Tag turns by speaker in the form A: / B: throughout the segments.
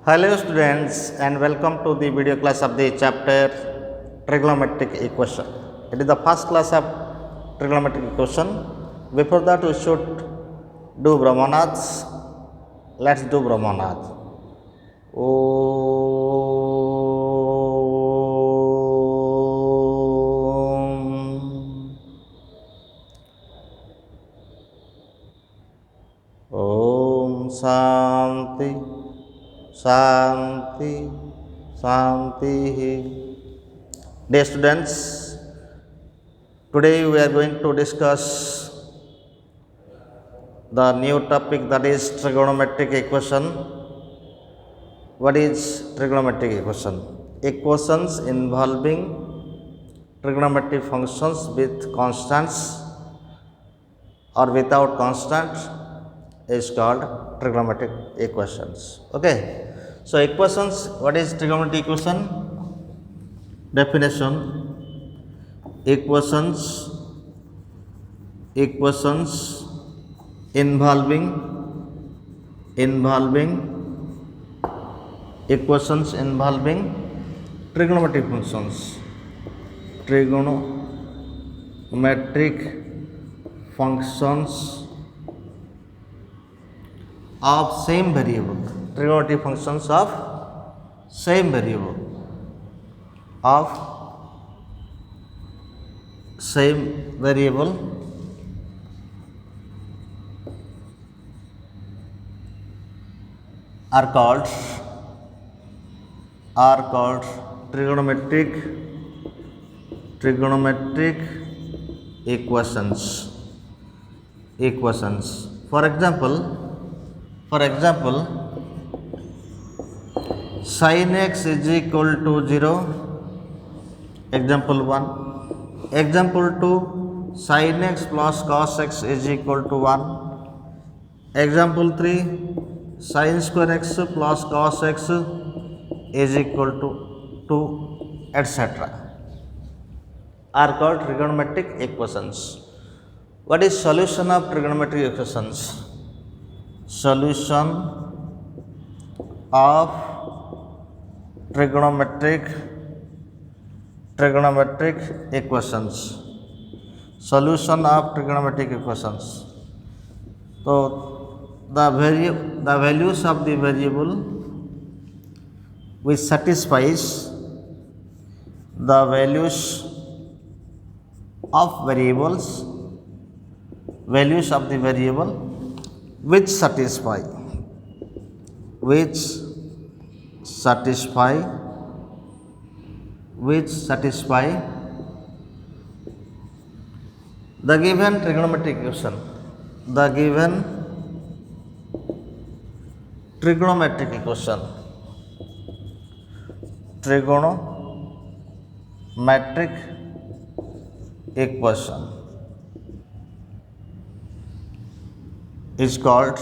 A: Hello students and welcome to the video class of the chapter trigonometric equation. It is the first class of trigonometric equation. Before that we should do Brahmanads. Let's do Brahmanad. Om Shanti Shanti Shanti. Dear students, today we are going to discuss the new topic, that is trigonometric equation. What is trigonometric equation? Equations involving trigonometric functions with constants or without constant is called trigonometric equations. Okay, so equations, what is trigonometric equation? Definition: equations involving trigonometric functions of same variable, trigonometric functions of same variable are called trigonometric equations. For example, sin x is equal to 0, example 1. Example 2, sin x plus cos x is equal to 1. Example 3, sin square x plus cos x is equal to 2, etc. are called trigonometric equations. What is solution of trigonometric equations? Solution of trigonometric equations. So the values of the variable which satisfies the values of the variable which satisfy the given trigonometric equation. Trigonometric equation is called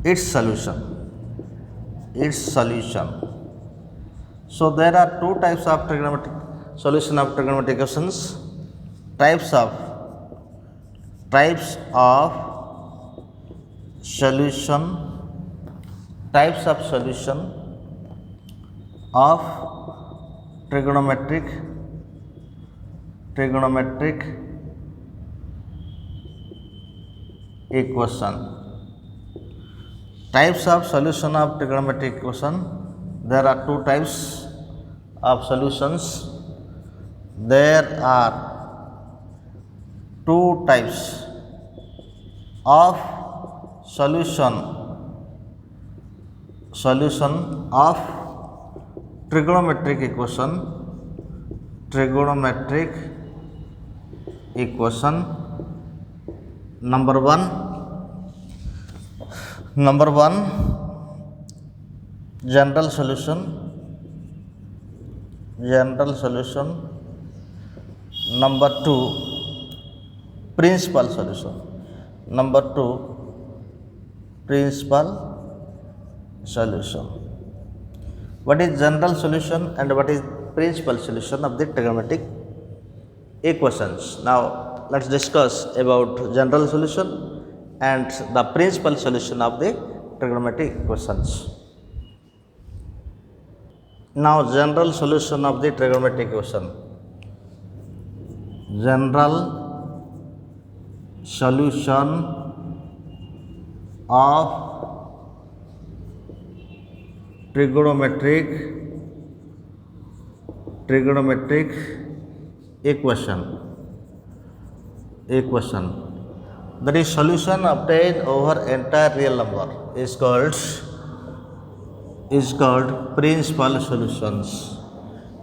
A: its solution. So there are two types of solution of trigonometric equations. Types of solution of trigonometric equation. Types of solution of trigonometric equation. There are two types of solutions. There are two types of solution of trigonometric equation. Number one, general solution. Number two, principal solution. What is general solution and what is principal solution of the trigonometric equations? Now let's discuss about general solution and the principal solution of the trigonometric equations. Now general solution of the trigonometric equation. General solution of trigonometric equation. That is solution obtained over entire real number is called principal solutions.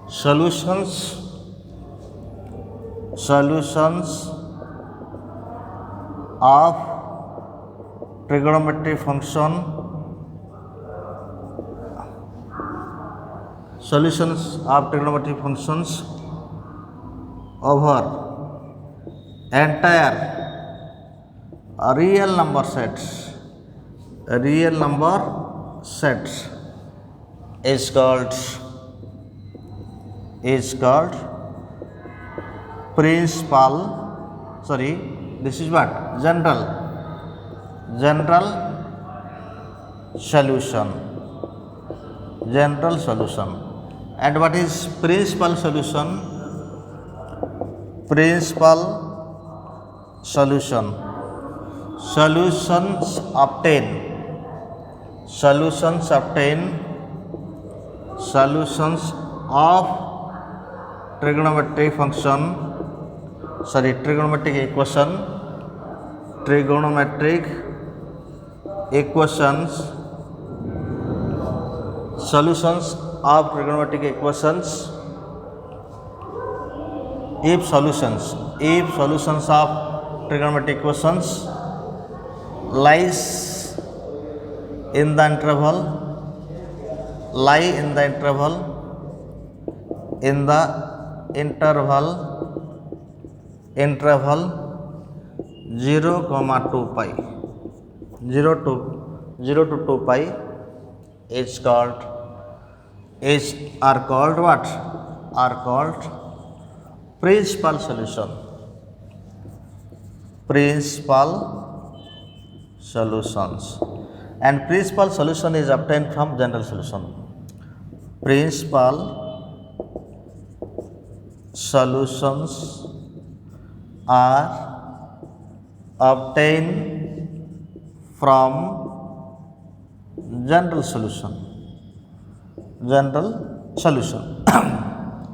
A: Solutions of trigonometric function. Solutions of trigonometric functions over entire real number sets is called principal. Sorry, this is what? General solution. And what is principal solution? Solutions of trigonometric equations. Solutions of trigonometric equations. If solutions of trigonometric equations lies in the interval 0, 2 pi 0 to 2 pi are called what? Are called principal solution. Principal solutions. And principal solution is obtained from general solution. Principal solutions are obtained from general solution.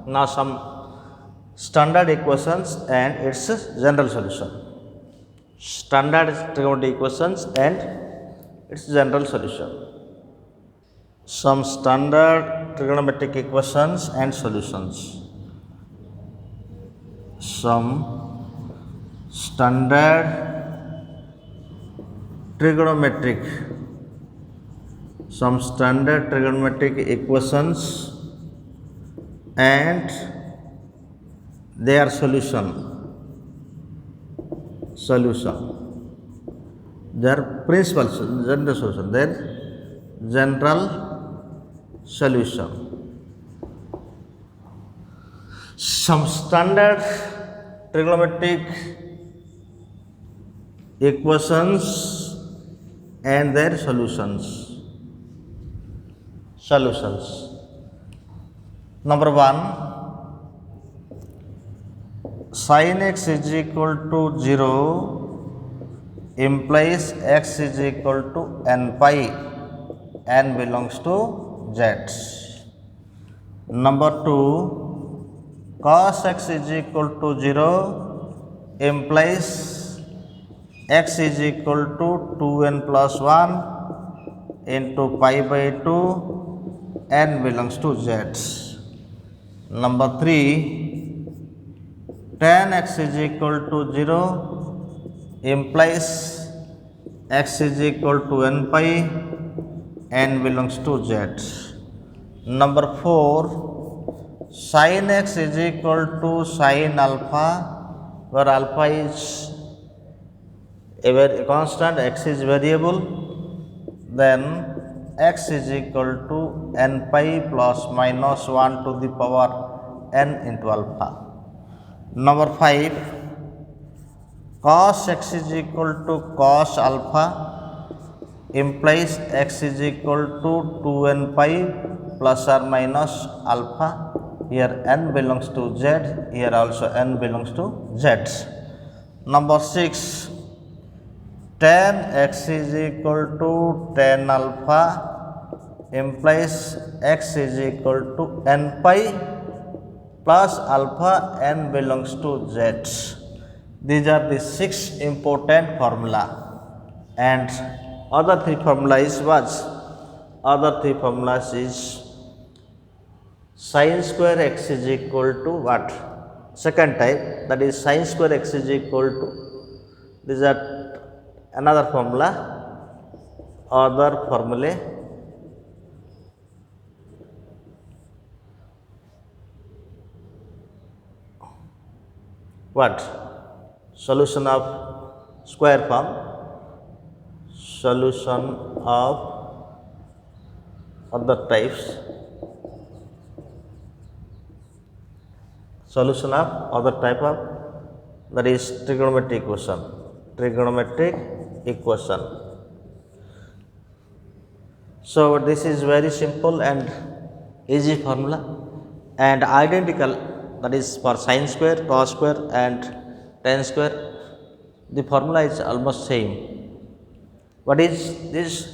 A: Now some standard equations and its general solution. Standard trigonometric equations and its general solution. Some standard trigonometric equations and solutions. Some standard trigonometric equations and their solution. Their principal general solution. Their general solution. Some standard trigonometric equations and their solutions. Number 1, sin x is equal to 0 implies x is equal to n pi, n belongs to z. Number 2, cos x is equal to 0 implies x is equal to 2n plus 1 into pi by 2, n belongs to z. Number 3, tan x is equal to 0 implies x is equal to n pi, n belongs to z. Number 4, sin x is equal to sin alpha, where alpha is a constant, x is variable, then x is equal to n pi plus minus 1 to the power n into alpha. Number 5, cos x is equal to cos alpha implies x is equal to 2n pi plus or minus alpha. Here n belongs to z, here also n belongs to z. Number 6, tan x is equal to tan alpha implies x is equal to n pi plus alpha, n belongs to z. These are the 6 important formula, and other 3 formulas is sin square x is equal to what? Second type, that is sin square x is equal to, these are another formula, other formulae. What? Solution of square form, solution of other types, solution of other type of, that is trigonometric equation. So this is very simple and easy formula and identical, that is for sin square, cos square and tan square. The formula is almost same. What is this?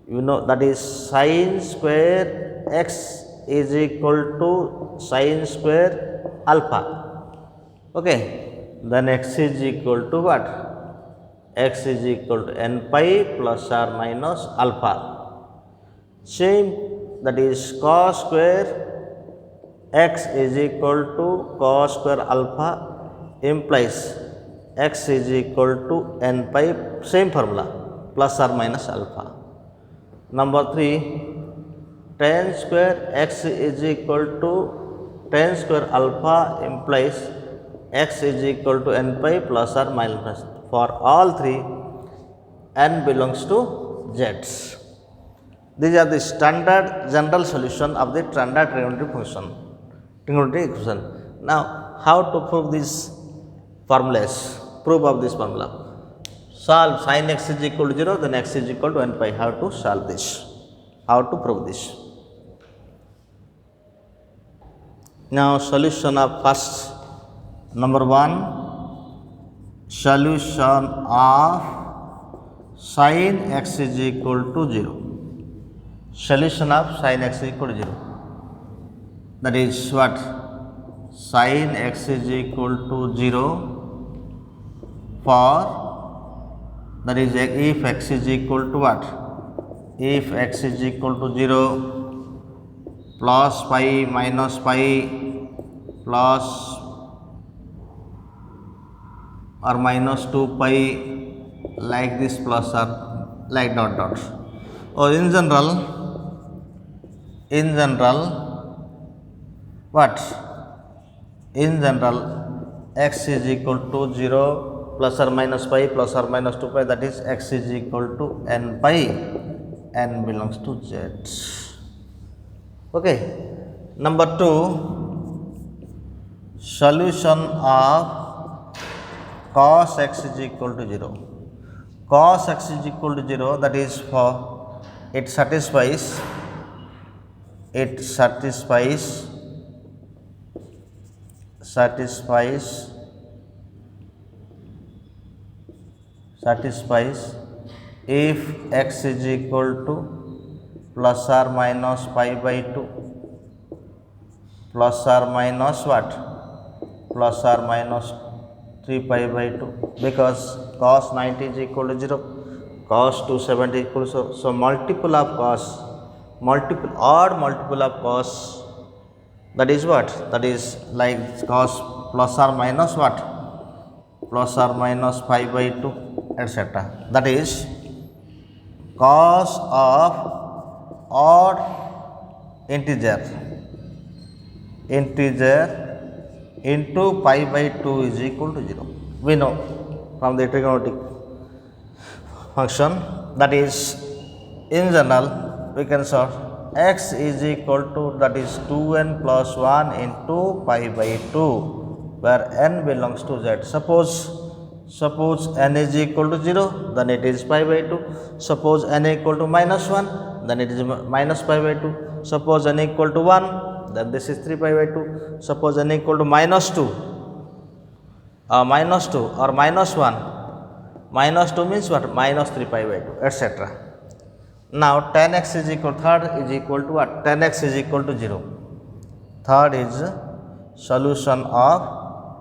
A: You know, that is sin square x is equal to sin square alpha. Okay, then x is equal to what? X is equal to n pi plus or minus alpha. Same, that is cos square x is equal to cos square alpha implies x is equal to n pi, same formula, plus or minus alpha. Number 3, tan square x is equal to tan square alpha implies x is equal to n pi plus or minus. For all 3, n belongs to z. These are the standard general solution of the standard trigonometric equation. Now, how to prove these formulas? Proof of this formula. Solve sin x is equal to 0, then x is equal to n pi. How to solve this? How to prove this? Now, solution of first, number 1, solution of sin x is equal to 0. Solution of sin x is equal to 0. That is what? Sin x is equal to 0 for, that is if x is equal to what? If x is equal to 0, plus pi minus pi plus or minus 2 pi, like this, plus or like dot dot. Or in general what? In general, x is equal to 0 plus or minus pi plus or minus 2 pi, that is x is equal to n pi, n belongs to z. Okay. Number 2, solution of cos x is equal to 0. Cos x is equal to 0, that is for, it satisfies if x is equal to plus or minus pi by 2 plus or minus what? Plus or minus 3 pi by 2, because cos 90 is equal to 0, cos 270 is equal to 0. So multiple of cos, odd multiple of cos, that is what? That is like cos plus or minus what? Plus or minus pi by 2, etc. That is cos of odd integer into pi by 2 is equal to 0. We know from the trigonometric function, that is in general we can solve x is equal to, that is 2n plus 1 into pi by 2, where n belongs to z. Suppose n is equal to 0, then it is pi by 2. Suppose n equal to minus 1, then it is minus pi by 2. Suppose n equal to 1, then this is 3 pi by 2. Suppose n equal to minus 2 or minus 1, minus 2 means what? Minus 3 pi by 2, etc. Now tan x is equal, third is equal to what? Tan x is equal to 0. Third is solution of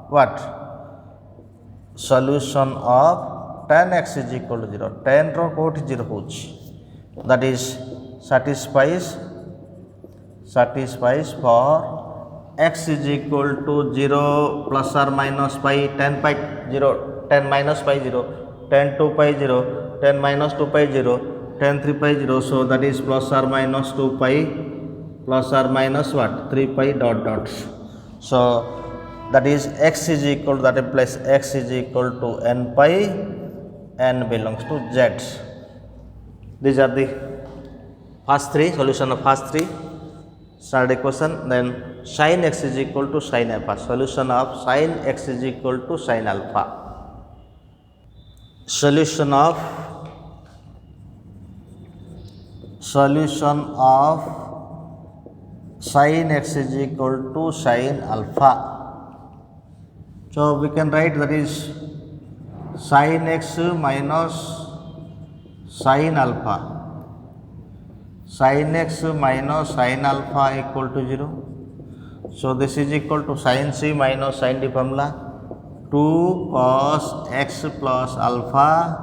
A: what? Solution of tan x is equal to 0. Tan ro कोठी 0 होची, that is satisfies for x is equal to 0 plus or minus pi, tan pi 0, tan minus pi 0, tan 2 pi 0, tan minus 2 pi 0, tan 3 pi 0. So that is plus or minus 2 pi plus or minus what? 3 pi dot dot. So that is x is equal to, that implies x is equal to n pi, n belongs to z. These are the first three, solution of first three standard equation. Then sin x is equal to sin alpha, solution of sin x is equal to sin alpha. Solution of sin x is equal to sin alpha. So we can write, that is sin x minus sin alpha. Sin x minus sin alpha equal to 0. So this is equal to sin c minus sin d formula, 2 cos x plus alpha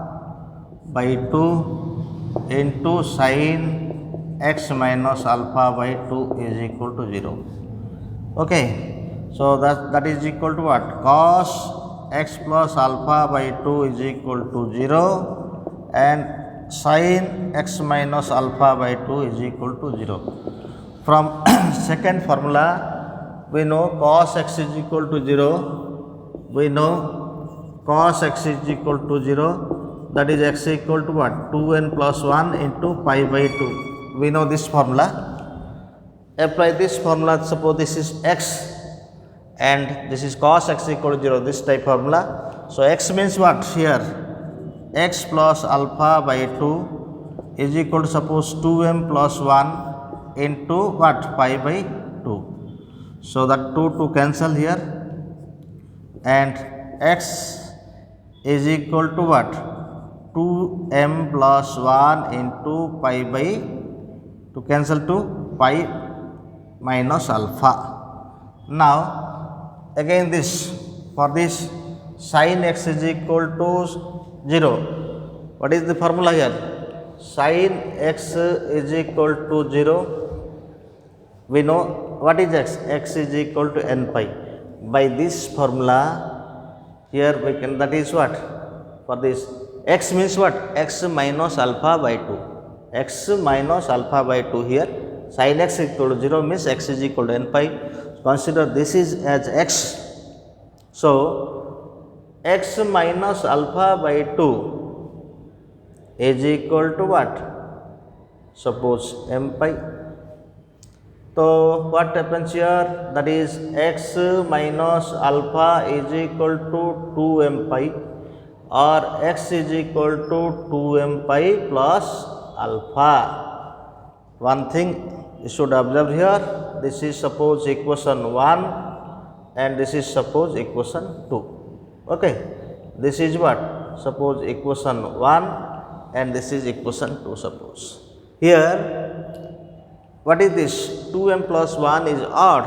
A: by 2 into sin x minus alpha by 2 is equal to 0. Okay. So that is equal to what? Cos x plus alpha by 2 is equal to 0 and sin x minus alpha by 2 is equal to 0. From second formula, we know cos x is equal to 0. We know cos x is equal to 0. That is x equal to what? 2n plus 1 into pi by 2. We know this formula. Apply this formula. Suppose this is x and this is cos x equal to 0, this type formula. So x means what here? X plus alpha by 2 is equal to, suppose 2m plus 1 into what? Pi by 2. So that 2 to cancel here, and x is equal to what? 2m plus 1 into pi by, to cancel to pi minus alpha. Now again this, for this sin x is equal to 0. What is the formula here? Sin x is equal to 0. We know what is x? X is equal to n pi. By this formula here we can, that is what? For this x means what? X minus alpha by 2. X minus alpha by 2 here. Sin x equal to 0 means x is equal to n pi. Consider this is as x. So x minus alpha by 2 is equal to what? Suppose m pi. So what happens here? That is x minus alpha is equal to 2m pi, or x is equal to 2m pi plus alpha. One thing you should observe here, this is suppose equation 1 and this is suppose equation 2. Okay, this is what? Suppose equation 1 and this is equation 2. Suppose here, what is this? 2m plus 1 is odd.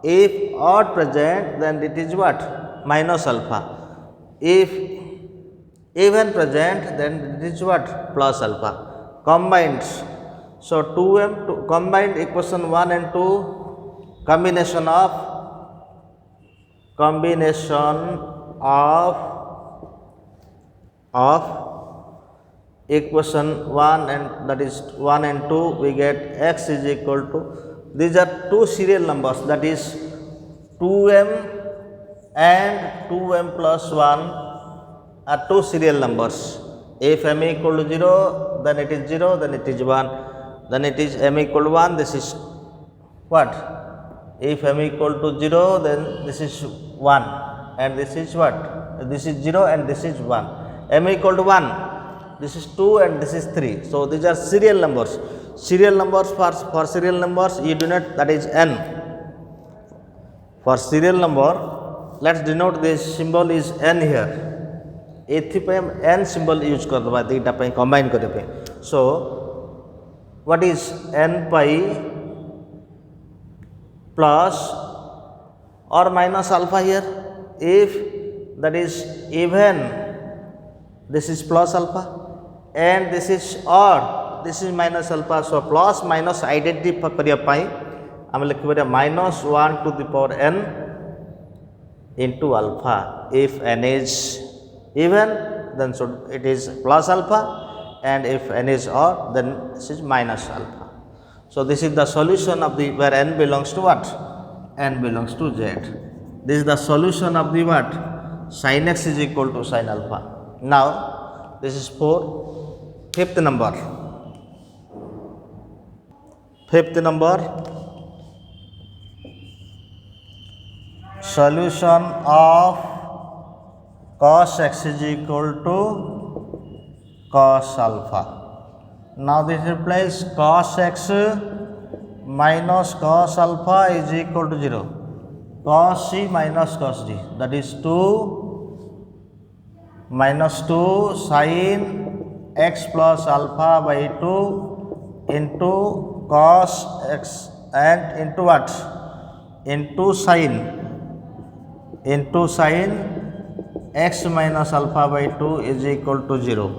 A: If odd present, then it is what? Minus alpha. If even present, then it is what? Plus alpha. Combined. So 2m combined equation 1 and 2, combination of equation 1 and that is 1 and 2, we get x is equal to, these are two serial numbers, that is 2m and 2m plus 1 are two serial numbers. If m equal to 0, then it is 0, then it is 1. Then it is m equal to 1, this is what? If m equal to 0, then this is 1 and this is what? This is 0 and this is 1. M equal to 1, this is 2 and this is 3. So these are serial numbers. serial numbers, for serial numbers you denote that is n. For serial number, let's denote this symbol is n here. n symbol use करदबा दुईटा पे combine करने पे. So what is n pi plus or minus alpha here? If that is even, this is plus alpha, and this is odd, this is minus alpha. So plus minus identify करिया पाई आम लिखिबा minus 1 to the power n into alpha. If n is even, then so it is plus alpha, and if n is odd, then this is minus alpha. So this is the solution of the where n belongs to what? N belongs to z. This is the solution of the what? Sin x is equal to sin alpha. Now this is for fifth number. Fifth number, solution of cos x is equal to cos alpha. Now this replace cos x minus cos alpha is equal to 0. Cos c minus cos d, that is 2 minus 2 sin x plus alpha by 2 into cos x and into what? Into sin x minus alpha by 2 is equal to 0.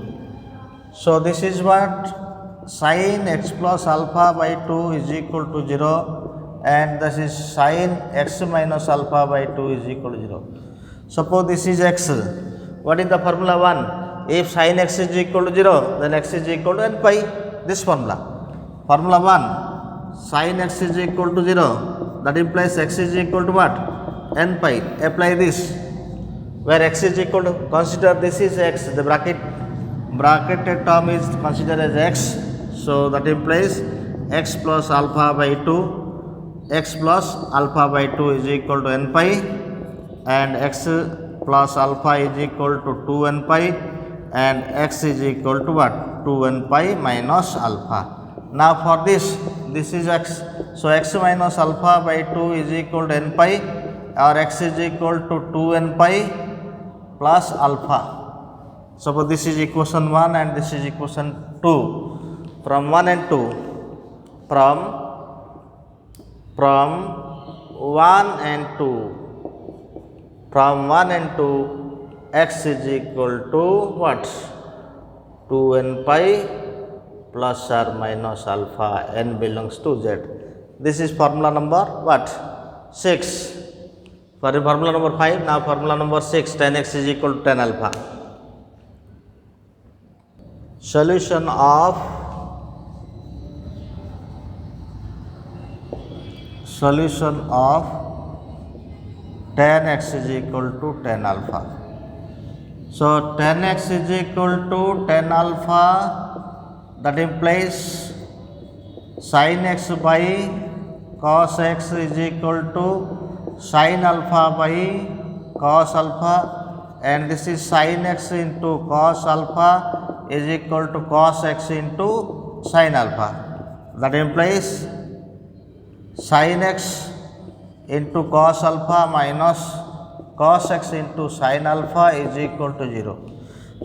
A: So this is what? Sin x plus alpha by 2 is equal to 0, and this is sin x minus alpha by 2 is equal to 0. Suppose this is x. What is the formula 1? If sin x is equal to 0, then x is equal to n pi. This formula. Formula 1, sin x is equal to 0. That implies x is equal to what? N pi. Apply this. Where x is equal to, consider this is x. The bracketed term is considered as x. So that implies x plus alpha by 2. X plus alpha by 2 is equal to n pi, and x plus alpha is equal to 2n pi, and x is equal to what? 2n pi minus alpha. Now for this is x. So x minus alpha by 2 is equal to n pi, or x is equal to 2n pi plus alpha. Suppose this is equation 1 and this is equation 2. From 1 and 2, from 1 and 2, x is equal to what? 2n pi plus or minus alpha, n belongs to z. This is formula number what? 6. For formula number 5, now formula number 6, tan x is equal to tan alpha. Solution of tan x is equal to tan alpha. So tan x is equal to tan alpha, that implies sin x by cos x is equal to sin alpha by cos alpha, and this is sin x into cos alpha is equal to cos x into sin alpha. That implies sin x into cos alpha minus cos x into sin alpha is equal to 0.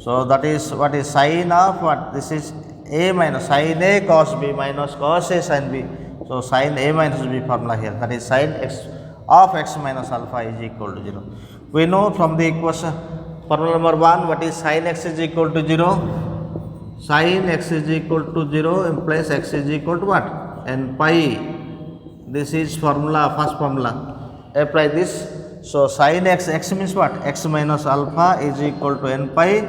A: So that is what is sin of what? This is a minus sin a cos b minus cos a sin b. So sin a minus b formula here, that is sin x of x minus alpha is equal to 0. We know from the equation formula number 1 what is sin x is equal to 0. Sin x is equal to 0 implies x is equal to what? N pi. This is formula, first formula. Apply this. So sin x means what? X minus alpha is equal to n pi,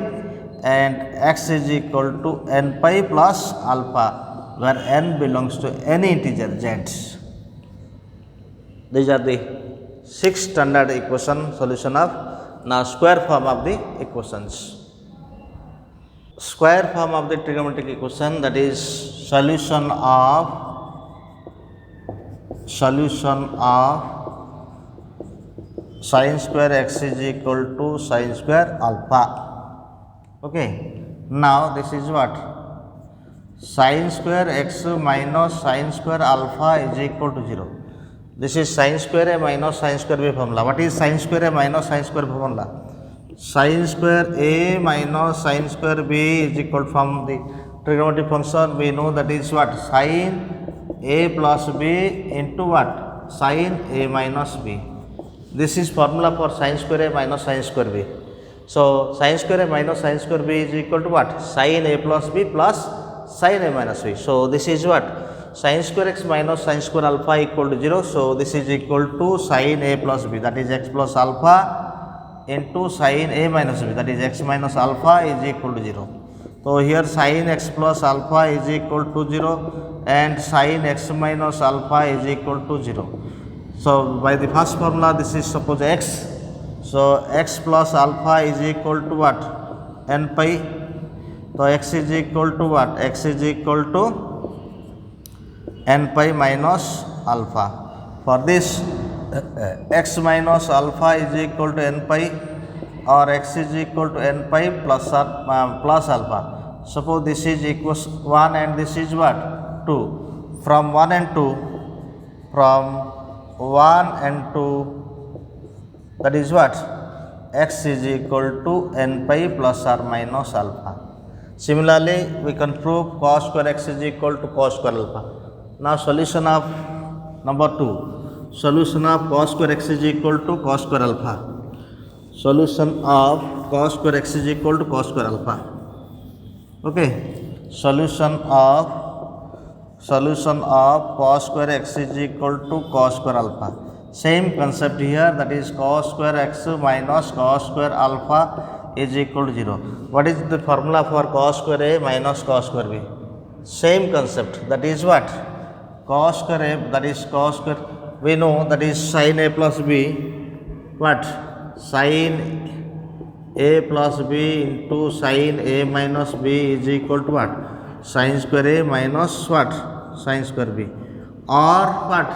A: and x is equal to n pi plus alpha, where n belongs to any integer z. These are the 6 standard equation solution of now square form of the equations. Square form of the trigonometric equation, that is solution of sin square x is equal to sin square alpha. Okay. Now this is what? sin square x minus sin square alpha is equal to 0. This is sin square a minus sin square b formula. What is sin square a minus sin square formula? Sin square a minus sin square b is equal from the trigonometric function. We know that is what? Sin a plus b into what? Sin a minus b. This is formula for sin square a minus sin square b. So sin square a minus sin square b is equal to what? Sin a plus b plus sin a minus b. So this is what? Sin square x minus sin square alpha equal to 0. So this is equal to sin a plus b, that is x plus alpha into sin a minus b, that is x minus alpha is equal to 0. So here sin x plus alpha is equal to 0 and sin x minus alpha is equal to 0. So by the first formula, this is suppose x. So x plus alpha is equal to what? N pi. So x is equal to what? X is equal to n pi minus alpha. For this, x minus alpha is equal to n pi, or x is equal to n pi plus alpha. Suppose this is equals 1 and this is what? 2. From 1 and 2, that is what? X is equal to n pi plus or minus alpha. Similarly, we can prove cos square x is equal to cos square alpha. Now solution of number 2. Solution of cos square x is equal to cos square alpha. Solution of cos square x is equal to cos square alpha. Okay. Solution of cos square x is equal to cos square alpha. Same concept here, that is cos square x minus cos square alpha is equal to 0. What is the formula for cos square a minus cos square b? Same concept, that is what? Cos square a, that is cos square, we know that is sin a plus b, what? Sin a plus b into sin a minus b is equal to what? Sin square a minus what? Sin square b, or what?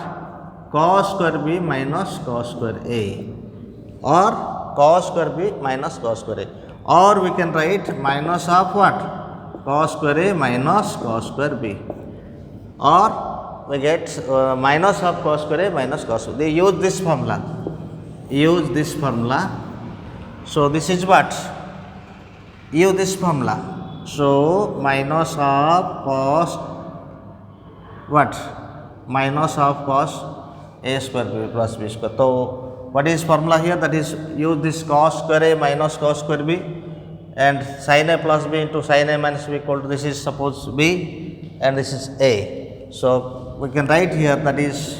A: Cos square b minus cos square a, or cos square b minus cos square a, or we can write minus of what? Cos square a minus cos square b, or we get minus of cos square a minus cos square. They use this formula. So this is what? Use this formula. So minus of cos what? Minus of cos a square b plus b square. So what is formula here? That is use this cos square a minus cos square b, and sin a plus b into sin a minus b equal to, this is suppose b and this is a. So we can write here, that is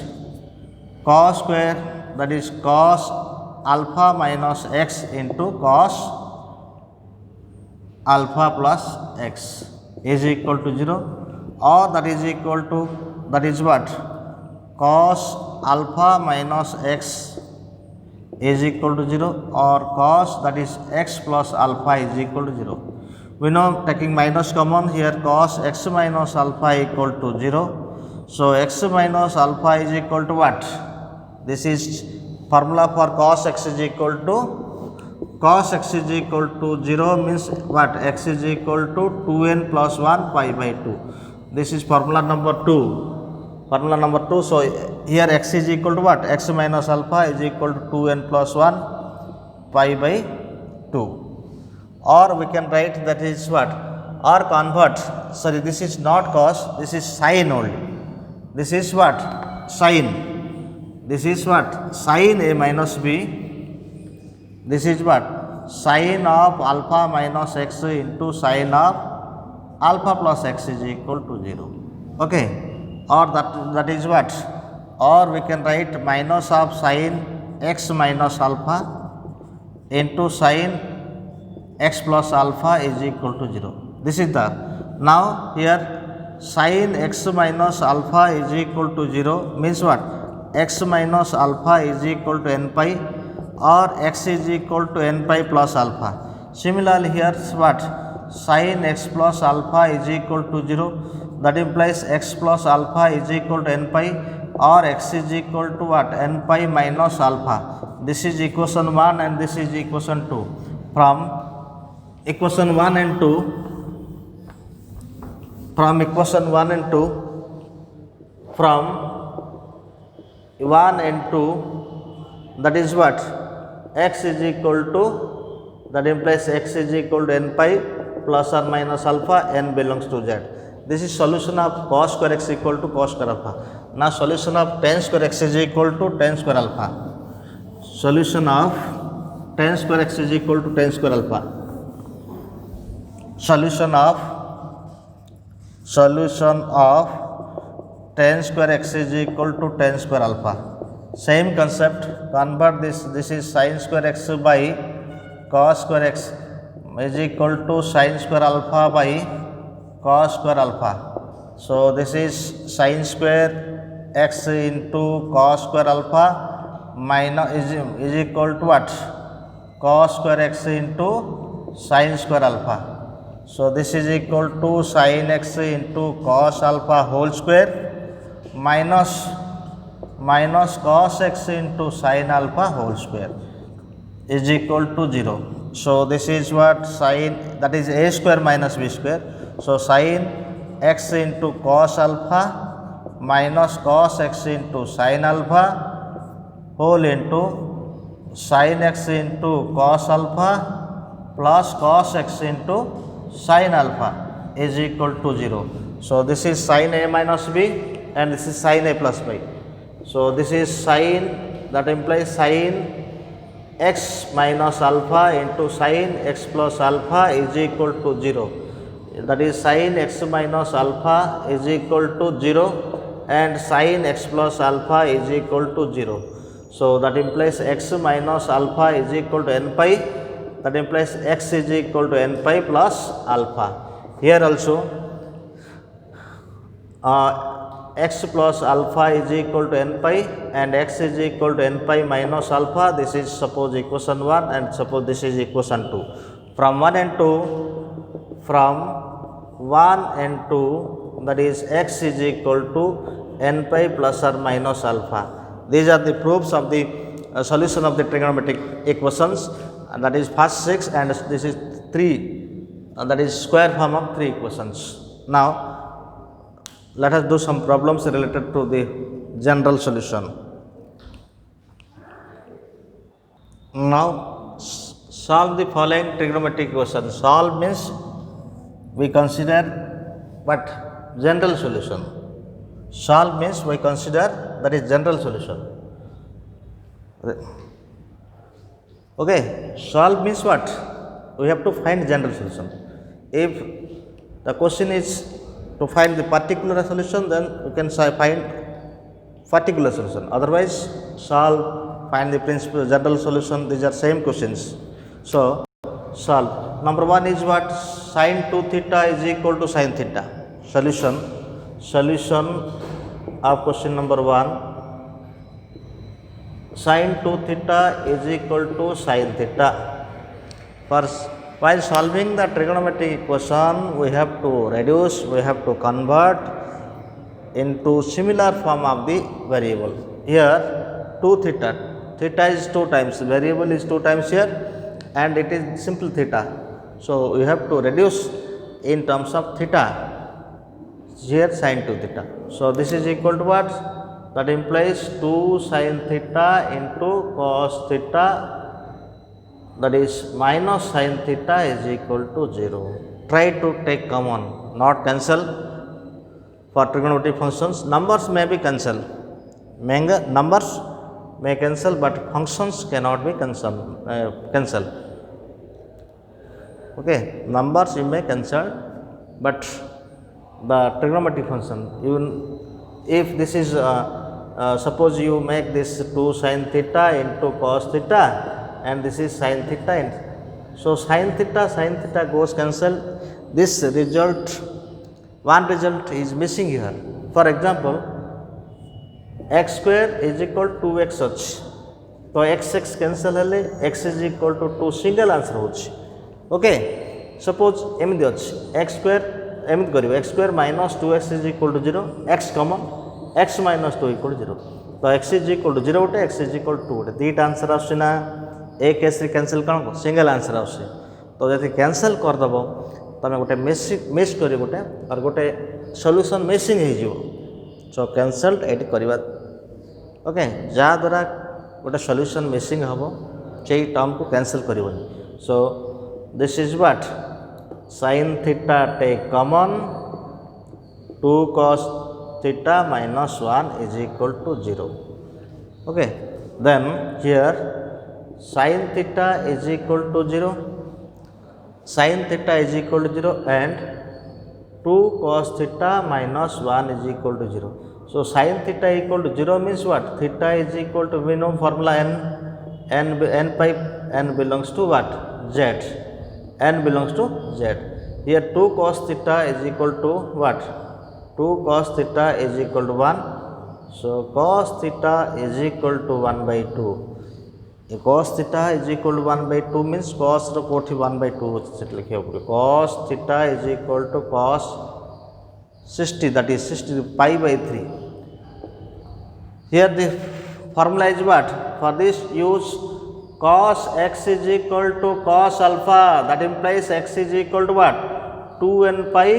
A: cos square, that is cos alpha minus x into cos alpha plus x is equal to 0, or that is equal to, that is what? Cos alpha minus x is equal to 0, or cos, that is x plus alpha is equal to 0. We know, taking minus common here, cos x minus alpha equal to 0. So x minus alpha is equal to what? This is formula for cos x is equal to 0 means what? X is equal to 2n plus 1 pi by 2. This is formula number 2. So here x is equal to what? X minus alpha is equal to 2n plus 1 pi by 2. Or we can write, that is what? Or convert, sorry, this is not cos, this is sin only. This is what? Sin. This is what? Sin a minus b. This is what? Sin of alpha minus x into sin of alpha plus x is equal to 0. Okay. Or that is what? Or we can write minus of sin x minus alpha into sin x plus alpha is equal to 0. This is the, now here sin x minus alpha is equal to 0 means what? X minus alpha is equal to n pi, or x is equal to n pi plus alpha. Similarly here what? Sin x plus alpha is equal to 0, that implies x plus alpha is equal to n pi, or x is equal to what? N pi minus alpha. This is equation 1 and this is equation 2. From equation 1 and 2, from equation 1 and 2, from 1 and 2, that is what? X is equal to, that implies x is equal to n pi plus or minus alpha, n belongs to z. This is solution of cos square x equal to cos square alpha. Now solution of tan square x is equal to tan square alpha. Solution of tan square x is equal to tan square alpha. Solution of tan square x is equal to tan square alpha. Same concept, convert this. This is sin square x by cos square x is equal to sin square alpha by cos square alpha. So this is sin square x into cos square alpha minus is equal to what? Cos square x into sin square alpha. So this is equal to sin x into cos alpha whole square minus cos x into sin alpha whole square is equal to 0. So this is what? Sin, that is a square minus b square. So sin x into cos alpha minus cos x into sin alpha whole into sin x into cos alpha plus cos x into sin alpha is equal to 0. So this is sin a minus b and this is sin a plus b. So this is sin, that implies sin x minus alpha into sin x plus alpha is equal to 0. That is sin x minus alpha is equal to 0 and sin x plus alpha is equal to 0. So that implies x minus alpha is equal to n pi, that implies x is equal to n pi plus alpha. Here also x plus alpha is equal to n pi and x is equal to n pi minus alpha. This is suppose equation 1 and suppose this is equation 2. From 1 and 2, that is x is equal to n pi plus or minus alpha. These are the proofs of the solution of the trigonometric equations, and that is first 6 and this is 3, that is square form of 3 equations. Now let us do some problems related to the general solution. Now solve the following trigonometric equation. Solve means we consider what? General solution. Solve means we consider, that is general solution. Okay, solve means what? We have to find general solution. If the question is to find the particular solution, then we can find particular solution. Otherwise, solve, find the principal general solution. These are same questions. So solve. Number 1 is what? Sin 2 theta is equal to sin theta. Solution of question number 1. Sin 2 theta is equal to sin theta. First, while solving the trigonometric equation, we have to reduce, we have to convert into similar form of the variable. Here 2 theta, theta is 2 times, variable is 2 times here and it is simple theta. So we have to reduce in terms of theta, here sin 2 theta. So this is equal to what? That implies 2 sin theta into cos theta, that is minus sin theta is equal to 0. Try to take common, not cancel. For trigonometric functions, numbers may be cancelled. Numbers may cancel, but functions cannot be cancelled. Okay, numbers you may cancel, but the trigonometric function, even if this is suppose you make this 2 sin theta into cos theta and this is sin theta, and so sin theta goes cancelled. This result, one result is missing here. For example, x square is equal to 2x अछि, तो x cancel हेले x is equal to 2 single answer होछि. Okay, suppose एमिति अछि x square एमिति करियो x square minus 2x is equal to 0, x common, x minus 2 equal to 0, तो x is equal to 0 गोटे, x is equal to 2 गोटे, दीटा answer आछि ना. ए केस रे कैंसिल कौन सिंगल आंसर आउछि. तो जदि कैंसिल कर दबो तुम गोटे मिस कर गोटे और गोटे सॉल्यूशन मिसिंग हो सो कैंसल्ड एट करवा ओके जहाँद्वारा गोटे सॉल्यूशन मिसिंग हम से टर्म को कैंसल कर so this is what sin theta take common 2 cos theta minus 1 is equal to 0. Okay, then here sin theta is equal to 0, sin theta is equal to 0 and 2 cos theta minus 1 is equal to 0. So sin theta equal to 0 means what? Theta is equal to, we know formula n pi, n belongs to what? Z, n belongs to Z. Here 2 cos theta is equal to what? 2 cos theta is equal to 1. So cos theta is equal to 1 by 2. Cos theta is equal to 1 by 2 means cos ro koti 1 by 2 लिखे cos theta is equal to cos 60, that is 60 pi by 3. Here the formula is what? For this use cos x is equal to cos alpha, that implies x is equal to what? 2n pi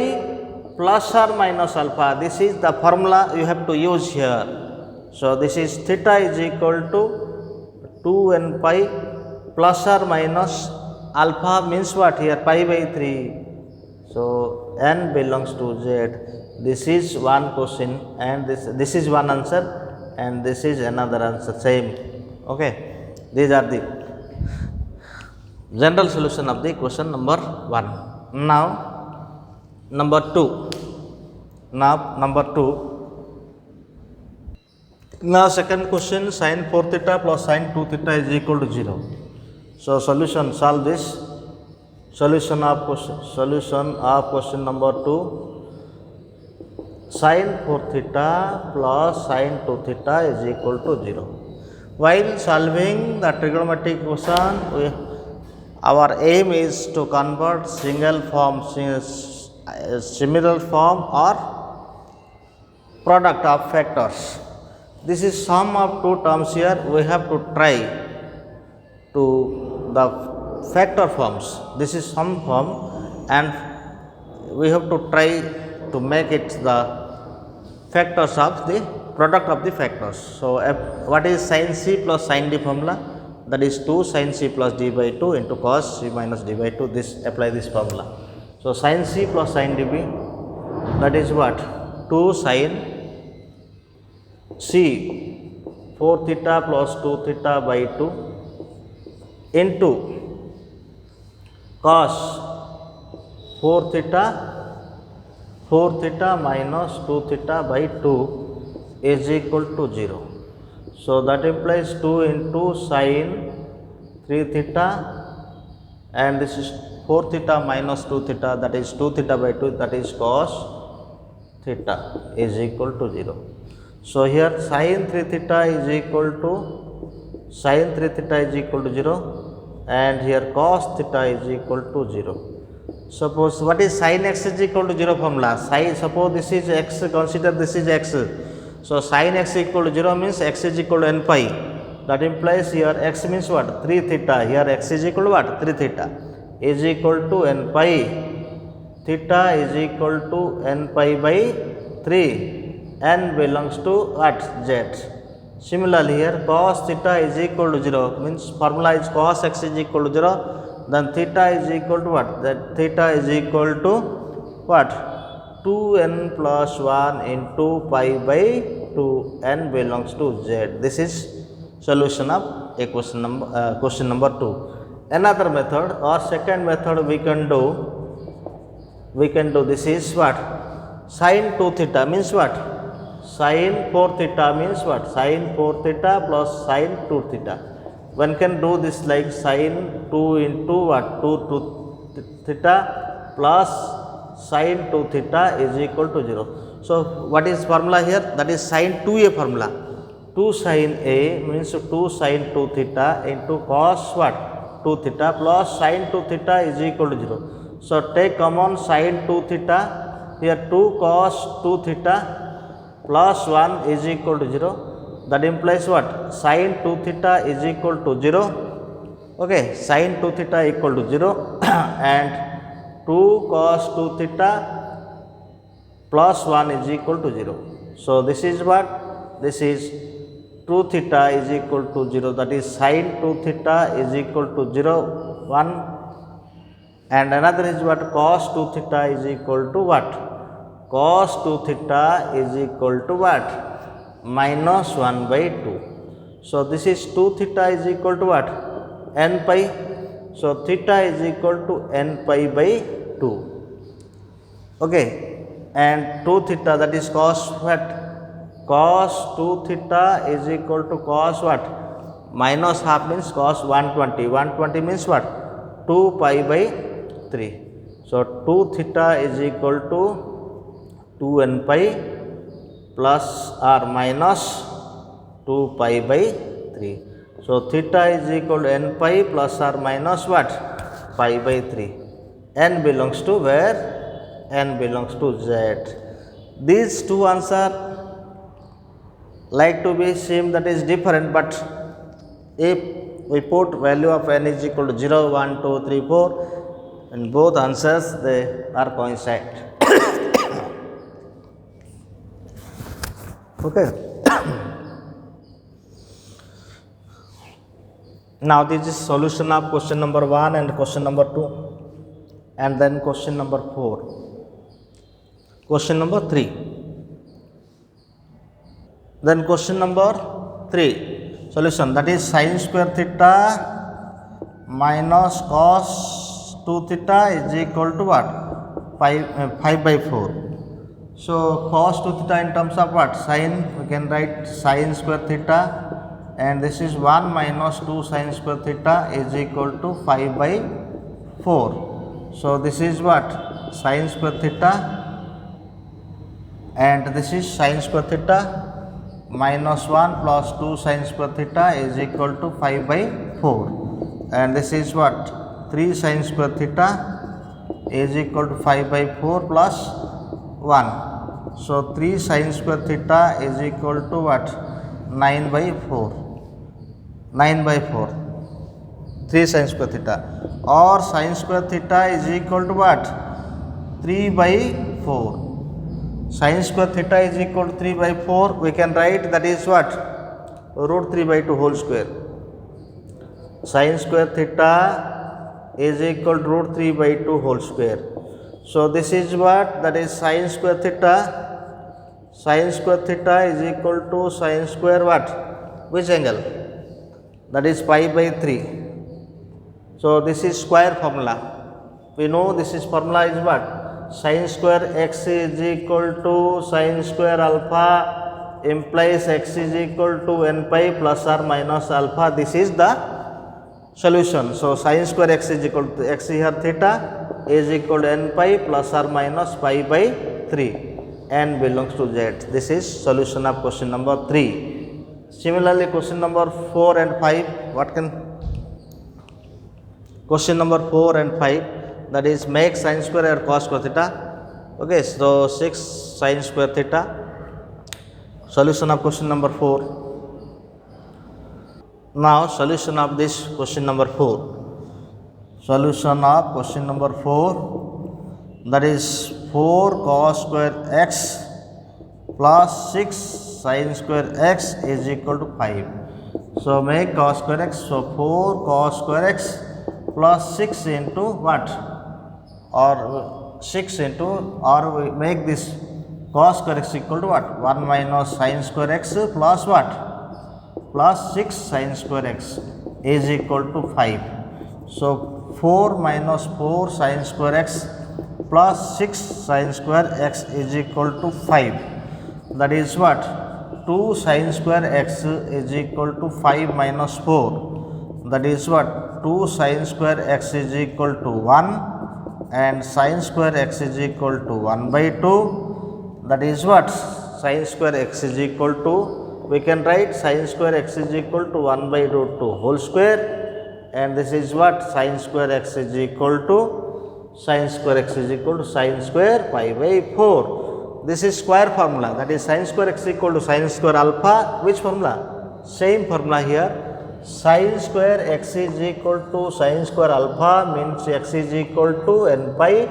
A: plus or minus alpha. This is the formula you have to use here. So this is theta is equal to 2n pi plus or minus alpha means what? Here pi by 3. So n belongs to Z. This is one question and this is one answer and this is another answer, same. Okay, these are the general solution of the question number 1. Now number 2. Now second question, sin 4 theta plus sin 2 theta is equal to 0. So solution, solve this. Solution of question number 2. Sin 4 theta plus sin 2 theta is equal to 0. While solving the trigonometric question, our aim is to convert single form, similar form or product of factors. This is sum of two terms here. We have to try to the factor forms. This is sum form and we have to try to make it the factors of the product of the factors. So what is sin c plus sin d formula? That is 2 sin c plus d by 2 into cos c minus d by 2. This apply this formula. So sin c plus sin db, that is what? 2 sin c 4 theta plus 2 theta by 2 into cos 4 theta minus 2 theta by 2 is equal to 0. So that implies 2 into sin 3 theta and this is 4 theta minus 2 theta, that is 2 theta by 2, that is cos theta is equal to 0. So here sin 3 theta is equal to 0 and here cos theta is equal to 0. Suppose what is sin x is equal to 0 formula? Suppose this is x, consider this is x. So sin x equal to 0 means x is equal to n pi. That implies here x means what? 3 theta. Here x is equal to what? 3 theta is equal to n pi. Theta is equal to n pi by 3. N belongs to what? Z. Similarly here cos theta is equal to 0 means formula is cos x is equal to 0. Then theta is equal to what? That theta is equal to what? 2n plus 1 into pi by 2. N belongs to Z. This is solution of a question number 2. Another method or second method we can do. This is what? Sin 2 theta means what? Sin 4 theta means what? Sin 4 theta plus sin 2 theta. One can do this like sin 2 into what? 2 theta plus sin 2 theta is equal to 0. So what is formula here? That is sin 2a formula. 2 sin a means 2 sin 2 theta into cos what? 2 theta plus sin 2 theta is equal to 0. So take common sin 2 theta. Here 2 cos 2 theta plus 1 is equal to 0. That implies what? Sin 2 theta is equal to 0. Okay, sin 2 theta equal to 0 and 2 cos 2 theta plus 1 is equal to 0. So this is what? This is 2 theta is equal to 0, that is sin 2 theta is equal to 0, 1, and another is what? Cos 2 theta is equal to what? Cos 2 theta is equal to what? Minus 1 by 2. So this is 2 theta is equal to what? N pi. So theta is equal to n pi by 2. Okay, and 2 theta, that is cos what? Cos 2 theta is equal to cos what? Minus half means cos 120. 120 means what? 2 pi by 3. So 2 theta is equal to 2n pi plus or minus 2 pi by 3. So theta is equal to n pi plus or minus what? Pi by 3. N belongs to where? N belongs to Z. These two answers like to be same, that is different, but if we put value of n is equal to 0, 1, 2, 3, 4, and both answers they are coincide. Okay. Now this is solution of question number 1 and question number 2, and then question number 4. Question number 3. Then question number 3 solution, that is sin square theta minus cos 2 theta is equal to what? 5 by 4. So cos 2 theta in terms of what? Sin, we can write sin square theta, and this is 1 minus 2 sin square theta is equal to 5 by 4. So this is what? Sin square theta, and this is sin square theta minus 1 plus 2 sin square theta is equal to 5 by 4, and this is what? 3 sin square theta is equal to 5 by 4 plus 1. So 3 sin square theta is equal to what? 9 by 4. 9 by 4. 3 sin square theta, or sin square theta is equal to what? 3 by 4. Sin square theta is equal to 3 by 4, we can write that is what? Root 3 by 2 whole square. Sin square theta is equal to root 3 by 2 whole square. So this is what? That is sin square theta. Sin square theta is equal to sin square what? Which angle? That is pi by 3. So this is square formula. We know this is formula is what? Sin square x is equal to sin square alpha implies x is equal to n pi plus or minus alpha. This is the solution. So sin square x is equal to x here theta is equal to n pi plus or minus pi by 3. N belongs to Z. This is solution of question number 3. Similarly, question number 4 and 5. What can? Question number 4 and 5. That is make sin square or cos square theta. Okay, so 6 sin square theta. Solution of question number 4. Now solution of this question number 4. Solution of question number 4, that is 4 cos square x plus 6 sin square x is equal to 5. So make cos square x. So 4 cos square x plus 6 into what? Or 6 into, or we make this cos square x equal to what? 1 minus sin square x plus what? Plus 6 sin square x is equal to 5. So 4 minus 4 sin square x plus 6 sin square x is equal to 5. That is what? 2 sin square x is equal to 5 minus 4. That is what? 2 sin square x is equal to 1. And sin square x is equal to 1 by 2. That is what? Sin square x is equal to, we can write sin square x is equal to 1 by root 2 whole square, and this is what? Sin square x is equal to, sin square x is equal to sin square pi by 4. This is square formula, that is sin square x equal to sin square alpha. Which formula? Same formula here. Sin square x is equal to sin square alpha means x is equal to n pi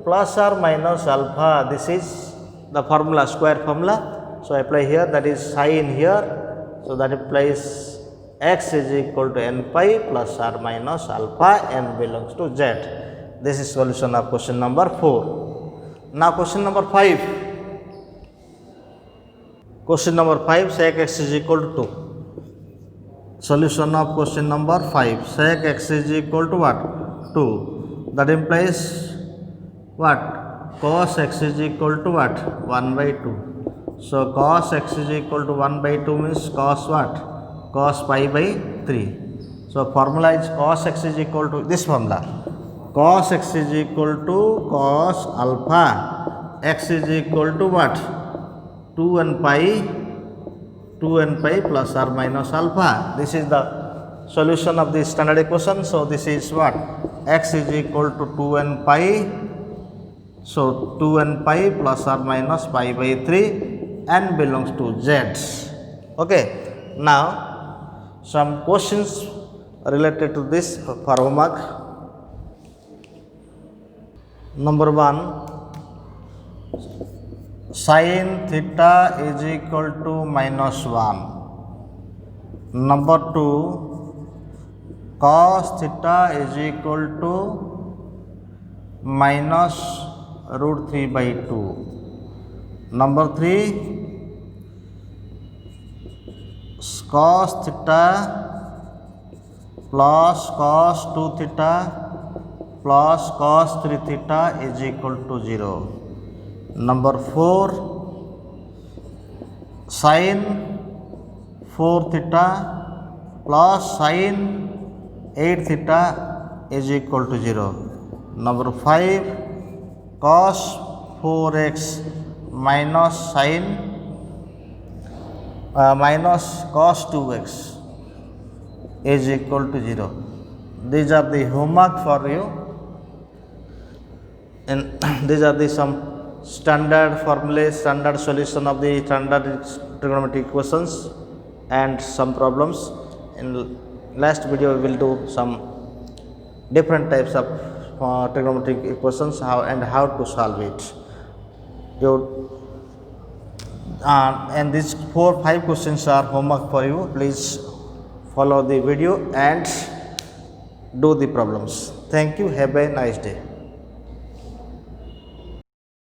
A: plus or minus alpha. This is the formula, square formula. So apply here, that is sin here. So that implies x is equal to n pi plus or minus alpha, n belongs to z. This is solution of question number 4. Now question number 5. Question number 5, sec x is equal to 2. Solution of question number 5, sec x is equal to what? 2. That implies what? Cos x is equal to what? 1 by 2. So cos x is equal to 1 by 2 means cos what? Cos pi by 3. So formula is cos x is equal to this formula. Cos x is equal to cos alpha. X is equal to what? 2n pi plus or minus alpha. This is the solution of the standard equation. So this is what? X is equal to 2n pi. So 2n pi plus or minus pi by 3, n belongs to z. Okay. Now some questions related to this for homework. Number 1. Sin theta is equal to minus 1. Number 2, cos theta is equal to minus root 3 by 2. Number 3, cos theta plus cos 2 theta plus cos 3 theta is equal to 0. Number 4, sin 4 theta plus sin 8 theta is equal to 0. Number 5, cos 4x minus minus cos 2x is equal to 0. These are the homework for you, and these are the some standard formulae, standard solution of the standard trigonometric equations and some problems. In last video we will do some different types of trigonometric equations, how to solve it. And these 4-5 questions are homework for you. Please follow the video and do the problems. Thank you. Have a nice day.